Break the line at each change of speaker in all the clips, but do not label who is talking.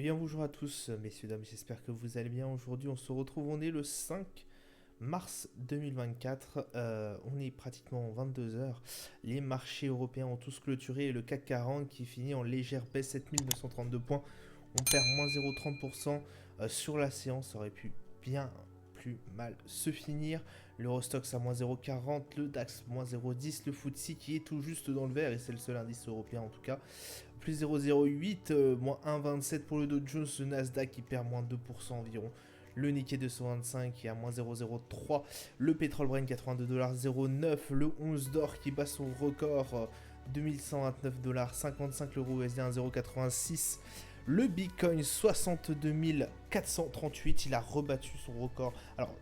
Eh bien bonjour à tous, messieurs, dames, j'espère que vous allez bien. Aujourd'hui on se retrouve, on est le 5 mars 2024, on est pratiquement 22 heures. Les marchés européens ont tous clôturé et le CAC 40 qui finit en légère baisse, 7 932 points. On perd moins 0,30% sur la séance, ça aurait pu bien plus mal se finir. L'Eurostox à moins 0,40, le DAX moins 0,10, le FTSE qui est tout juste dans le vert et c'est le seul indice européen en tout cas plus 0,08, moins 1,27 pour le Dow Jones, le Nasdaq qui perd moins 2% environ, le Nikkei 225 qui est à moins 0,03, le pétrole Brent 82,09$, le 11 d'or qui bat son record 2129,55$, l'euro USD 1,086$, le Bitcoin 62 438, il a rebattu son record. Alors,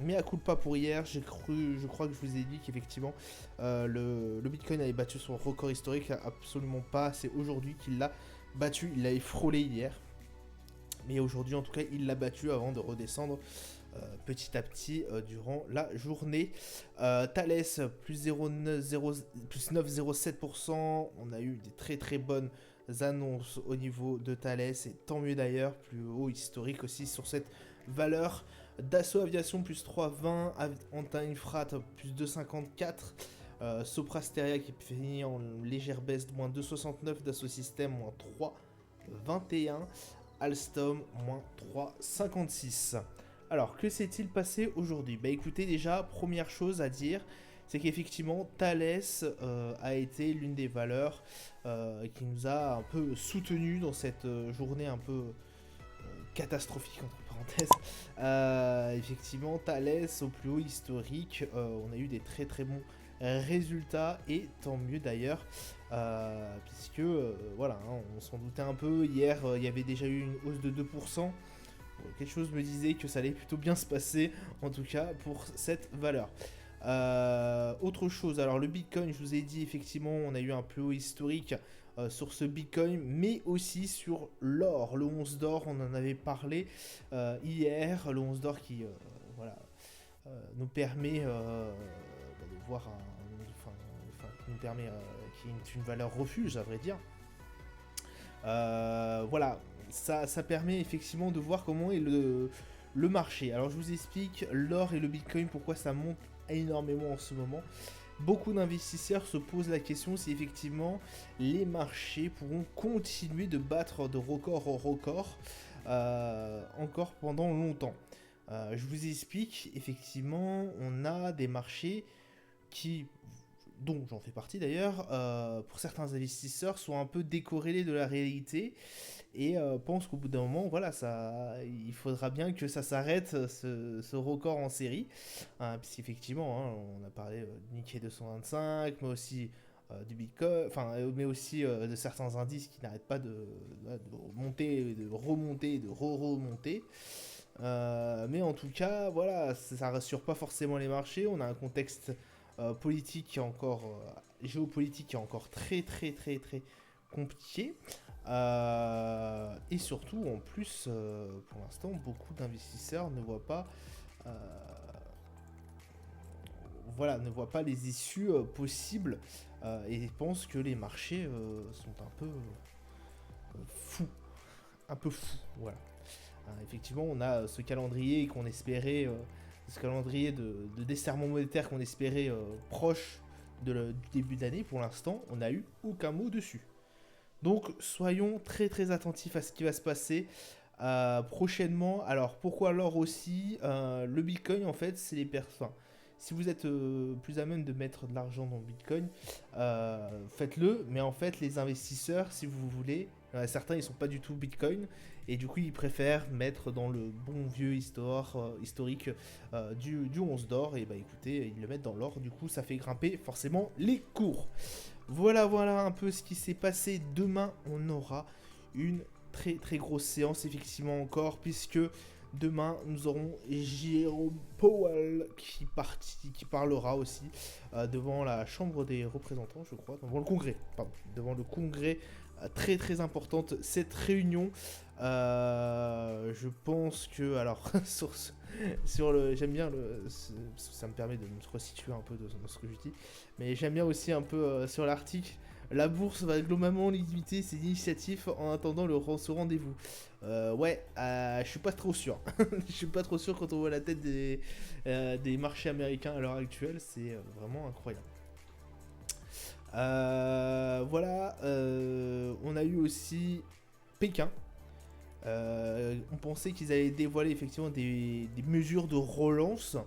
mais à coup de pas pour hier, je crois que je vous ai dit qu'effectivement le Bitcoin avait battu son record historique, absolument pas, c'est aujourd'hui qu'il l'a battu, il l'avait frôlé hier, mais aujourd'hui en tout cas il l'a battu avant de redescendre petit à petit durant la journée. Thales plus 9,07%, on a eu des très très bonnes annonces au niveau de Thales et tant mieux d'ailleurs, plus haut historique aussi sur cette valeur. Dassault Aviation plus 3,20, Anta Infrat plus 2,54, Sopra Steria qui finit en légère baisse de moins 2,69, Dassault Systèmes moins 3,21, Alstom moins 3,56. Alors, que s'est-il passé aujourd'hui? Bah écoutez, déjà, première chose à dire, c'est qu'effectivement, Thales a été l'une des valeurs qui nous a un peu soutenu dans cette journée un peu catastrophique entre parenthèses. Effectivement, Thales au plus haut historique, on a eu des très très bons résultats et tant mieux d'ailleurs, puisque voilà, hein, on s'en doutait un peu. Hier, il y avait déjà eu une hausse de 2%. Quelque chose me disait que ça allait plutôt bien se passer, en tout cas pour cette valeur. Autre chose, alors le Bitcoin, je vous ai dit, effectivement, on a eu un plus haut historique sur ce Bitcoin, mais aussi sur l'or. Le 11 d'or, on en avait parlé hier. Le 11 d'or qui voilà, nous permet de voir qui nous permet, qui est une valeur refuge, à vrai dire. Voilà, ça permet effectivement de voir comment est le marché. Alors je vous explique l'or et le Bitcoin, pourquoi ça monte énormément en ce moment. Beaucoup d'investisseurs se posent la question si effectivement les marchés pourront continuer de battre de record en record encore pendant longtemps. Je vous explique, effectivement, on a des marchés qui, dont j'en fais partie d'ailleurs, pour certains investisseurs, sont un peu décorrélés de la réalité et pensent qu'au bout d'un moment, voilà, il faudra bien que ça s'arrête, ce record en série. Puisqu'effectivement, hein, on a parlé du Nikkei 225, mais aussi du Bitcoin, mais aussi de certains indices qui n'arrêtent pas de monter, de remonter, de re-remonter. Mais en tout cas, voilà, ça ne rassure pas forcément les marchés. On a un contexte politique qui est encore, géopolitique qui est encore très très très très compliqué. Et surtout, en plus, pour l'instant, beaucoup d'investisseurs ne voient pas, euh, voilà, ne voient pas les issues possibles et pensent que les marchés sont un peu fous, un peu fous, voilà. Effectivement, on a ce calendrier qu'on espérait, ce calendrier de desserrement monétaire qu'on espérait proche du début d'année. Pour l'instant, on n'a eu aucun mot dessus. Donc, soyons très très attentifs à ce qui va se passer prochainement. Alors, pourquoi l'or aussi? Le Bitcoin, en fait, c'est les personnes. Si vous êtes plus à même de mettre de l'argent dans le Bitcoin, faites-le. Mais en fait, les investisseurs, si vous voulez, certains ils sont pas du tout Bitcoin et du coup ils préfèrent mettre dans le bon vieux historique du 11 d'or. Et bah écoutez, ils le mettent dans l'or. Du coup, ça fait grimper forcément les cours. Voilà, voilà un peu ce qui s'est passé. Demain, on aura une très très grosse séance, effectivement, encore, puisque demain, nous aurons Jérôme Powell qui parlera aussi devant la Chambre des représentants, je crois, devant le Congrès, pardon, devant le Congrès. Très très importante cette réunion. Je pense que, alors, sur le, j'aime bien ça me permet de me resituer un peu dans ce que je dis, mais j'aime bien aussi un peu sur l'article La bourse va globalement limiter ses initiatives en attendant ce rendez-vous. Ouais, je suis pas trop sûr. Je suis pas trop sûr quand on voit la tête des marchés américains à l'heure actuelle. C'est vraiment incroyable. Voilà, on a eu aussi Pékin. On pensait qu'ils allaient dévoiler effectivement des mesures de relance.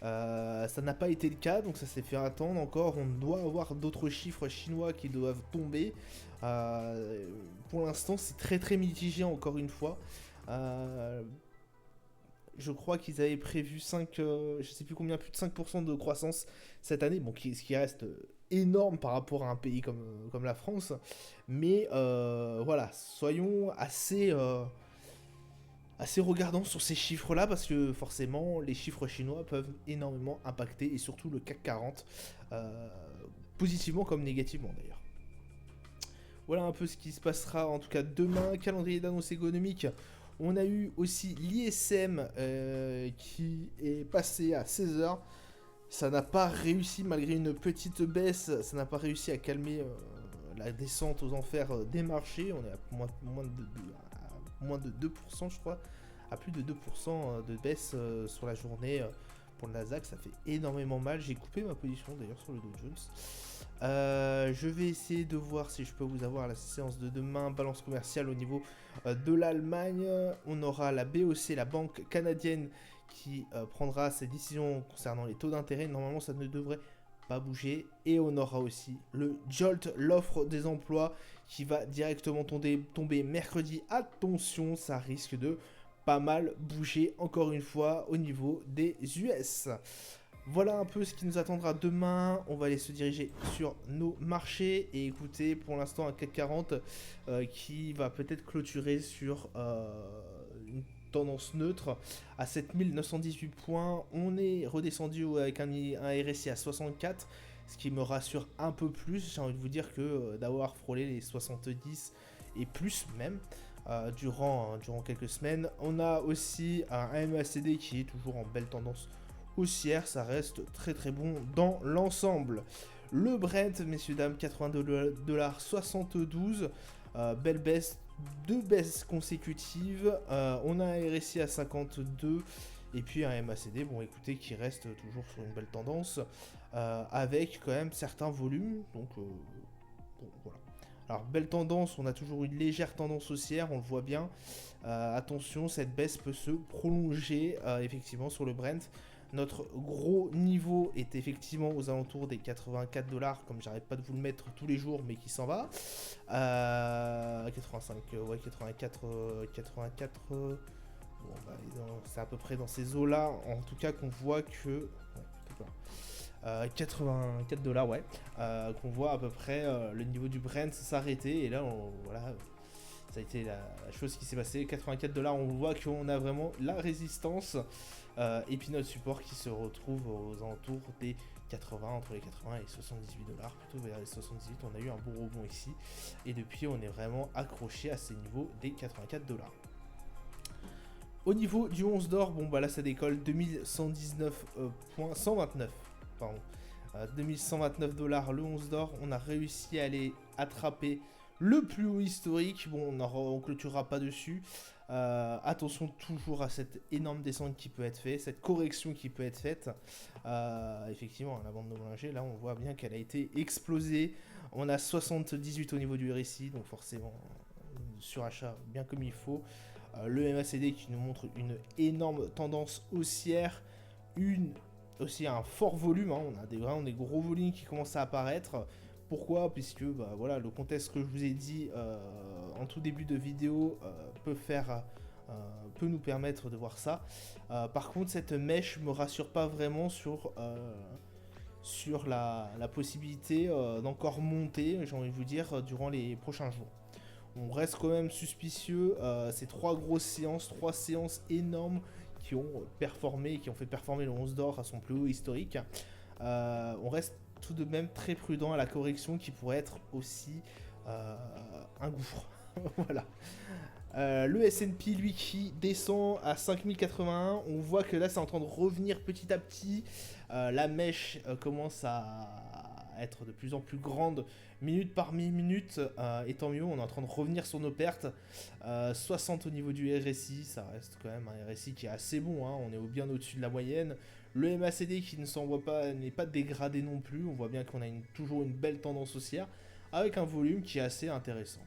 Ça n'a pas été le cas, donc ça s'est fait attendre encore. On doit avoir d'autres chiffres chinois qui doivent tomber. Pour l'instant, c'est très très mitigé encore une fois. Je crois qu'ils avaient prévu 5, je sais plus combien, plus de 5% de croissance cette année, bon, ce qui reste énorme par rapport à un pays comme la France. Mais voilà, soyons assez regardants sur ces chiffres-là parce que forcément, les chiffres chinois peuvent énormément impacter et surtout le CAC 40, positivement comme négativement d'ailleurs. Voilà un peu ce qui se passera en tout cas demain. Calendrier d'annonce économique. On a eu aussi l'ISM qui est passé à 16h. Ça n'a pas réussi, malgré une petite baisse, ça n'a pas réussi à calmer la descente aux enfers des marchés. On est à moins de 2%, je crois. À plus de 2% de baisse sur la journée pour le Nasdaq. Ça fait énormément mal. J'ai coupé ma position d'ailleurs sur le Dow Jones. Je vais essayer de voir si je peux vous avoir la séance de demain. Balance commerciale au niveau de l'Allemagne. On aura la BOC, la banque canadienne, qui prendra ses décisions concernant les taux d'intérêt. Normalement, ça ne devrait pas bouger. Et on aura aussi le JOLT, l'offre des emplois, qui va directement tomber mercredi. Attention, ça risque de pas mal bouger encore une fois au niveau des US. Voilà un peu ce qui nous attendra demain. On va aller se diriger sur nos marchés et écouter pour l'instant un CAC 40 qui va peut-être clôturer sur une tendance neutre à 7918 points. On est redescendu avec un RSI à 64, ce qui me rassure un peu plus. J'ai envie de vous dire que d'avoir frôlé les 70 et plus même durant quelques semaines. On a aussi un MACD qui est toujours en belle tendance haussière, ça reste très très bon dans l'ensemble. Le Brent, messieurs dames, 82,72 $, belle baisse, 2 baisses consécutives. On a un RSI à 52 et puis un MACD, bon écoutez, qui reste toujours sur une belle tendance avec quand même certains volumes. Donc bon, voilà. Alors belle tendance, on a toujours une légère tendance haussière, on le voit bien. Attention, cette baisse peut se prolonger effectivement sur le Brent. Notre gros niveau est effectivement aux alentours des 84 $, comme j'arrête pas de vous le mettre tous les jours, mais qui s'en va. 85, ouais, 84, 84. Bon, bah, c'est à peu près dans ces eaux-là, en tout cas, qu'on voit que. 84 $, ouais. Qu'on voit à peu près le niveau du Brent s'arrêter. Et là, voilà. Ça a été la chose qui s'est passée. 84 $, on voit qu'on a vraiment la résistance. Et puis notre support qui se retrouve aux alentours des 80, entre les 80 et 78 $, plutôt vers les 78. On a eu un bon rebond ici. Et depuis, on est vraiment accroché à ces niveaux des 84 $. Au niveau du 11 d'or, bon bah là ça décolle, 2119,129, pardon. 2129 $ le 11 d'or, on a réussi à aller attraper le plus haut historique. Bon, on clôturera pas dessus. Attention toujours à cette énorme descente qui peut être faite, cette correction qui peut être faite. Effectivement, la bande de Bollinger, là on voit bien qu'elle a été explosée. On a 78 au niveau du RSI, donc forcément surachat bien comme il faut. Le MACD qui nous montre une énorme tendance haussière, aussi un fort volume, hein. On a vraiment des gros volumes qui commencent à apparaître. Pourquoi? Puisque bah, voilà, le contexte que je vous ai dit en tout début de vidéo peut nous permettre de voir ça. Par contre, cette mèche me rassure pas vraiment sur la possibilité d'encore monter, j'ai envie de vous dire, durant les prochains jours. On reste quand même suspicieux. Ces trois séances énormes qui ont fait performer le 11 d'or à son plus haut historique. On reste tout de même très prudent à la correction qui pourrait être aussi un gouffre. Voilà. Le S&P, lui, qui descend à 5081, on voit que là c'est en train de revenir petit à petit. La mèche commence à être de plus en plus grande minute par minute, et tant mieux, on est en train de revenir sur nos pertes. 60 au niveau du RSI, ça reste quand même un RSI qui est assez bon, hein, on est bien au-dessus de la moyenne. Le MACD qui ne s'envoie pas, n'est pas dégradé non plus, on voit bien qu'on a toujours une belle tendance haussière, avec un volume qui est assez intéressant.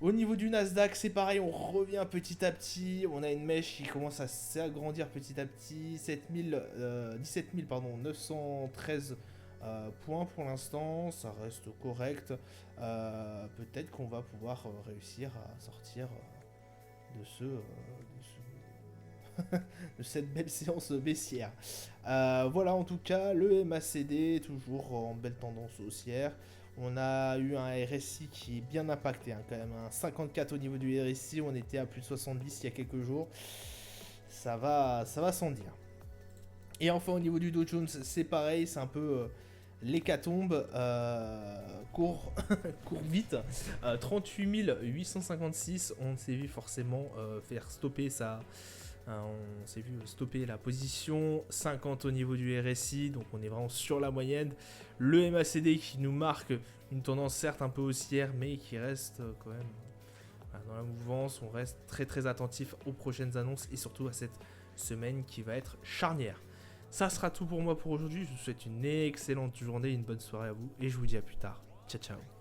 Au niveau du Nasdaq, c'est pareil, on revient petit à petit. On a une mèche qui commence à s'agrandir petit à petit. 17 913 points pour l'instant, ça reste correct. Peut-être qu'on va pouvoir réussir à sortir de cette belle séance baissière. Voilà en tout cas, le MACD toujours en belle tendance haussière. On a eu un RSI qui est bien impacté, hein, quand même. Un 54 au niveau du RSI, on était à plus de 70 il y a quelques jours. Ça va sans dire. Et enfin au niveau du Dow Jones, c'est pareil, c'est un peu l'hécatombe. Court vite. 38 856, on s'est vu forcément faire stopper ça. On s'est vu stopper la position 50 au niveau du RSI, donc on est vraiment sur la moyenne. Le MACD qui nous marque une tendance certes un peu haussière, mais qui reste quand même dans la mouvance. On reste très attentif aux prochaines annonces et surtout à cette semaine qui va être charnière. Ça sera tout pour moi pour aujourd'hui. Je vous souhaite une excellente journée, une bonne soirée à vous et je vous dis à plus tard. Ciao ciao.